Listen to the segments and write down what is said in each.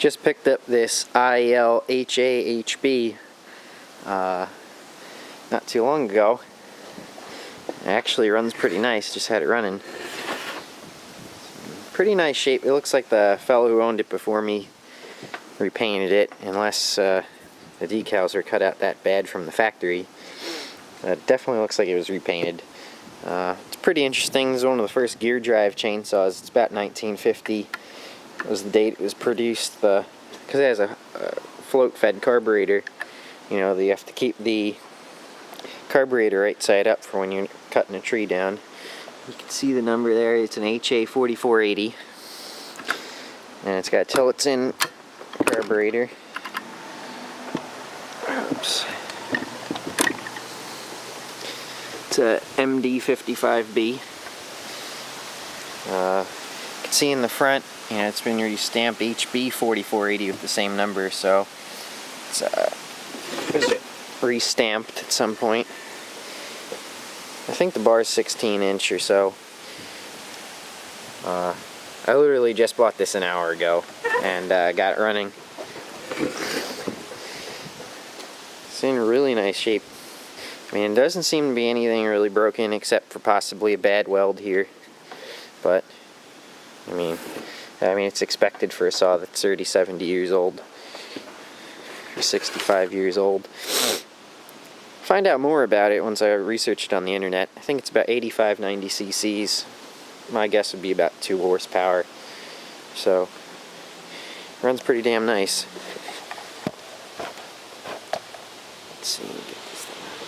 Just picked up this IEL HA HB not too long ago. It actually runs pretty nice, just had it running. Pretty nice shape. It looks like the fellow who owned it before me repainted it, unless the decals are cut out that bad from the factory. It definitely looks like it was repainted. It's pretty interesting. This is one of the first gear drive chainsaws. It's about 1950 was the date it was produced. Because it has a float fed carburetor, you know, you have to keep the carburetor right side up for when you're cutting a tree down. You can see the number there. It's an HA 4480, and it's got a Tillotson carburetor. Oops. It's a MD55B. You can see in the front, you know, it's been re-stamped HB 4480 with the same number, so it's re-stamped at some point. I think the bar is 16-inch or so. I literally just bought this an hour ago and got it running. It's in really nice shape. I mean, it doesn't seem to be anything really broken except for possibly a bad weld here. But I mean, it's expected for a saw that's 30, 70 years old, or 65 years old. Find out more about it once I researched it on the internet. I think it's about 85, 90 cc's. My guess would be about 2 horsepower. So, runs pretty damn nice. Let's see, get this thing out.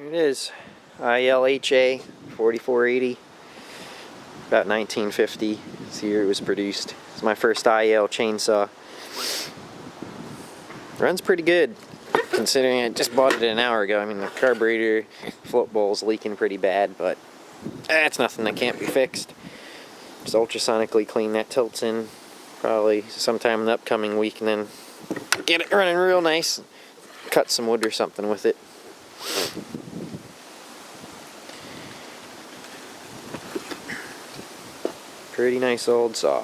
It is IEL HA 4480, about 1950. This year it was produced. It's my first IEL chainsaw. Runs pretty good, considering I just bought it an hour ago. I mean, the carburetor float bowl's leaking pretty bad, but that's nothing that can't be fixed. Just ultrasonically clean that Tillotson probably sometime in the upcoming week, and then get it running real nice. Cut some wood or something with it. Pretty nice old saw.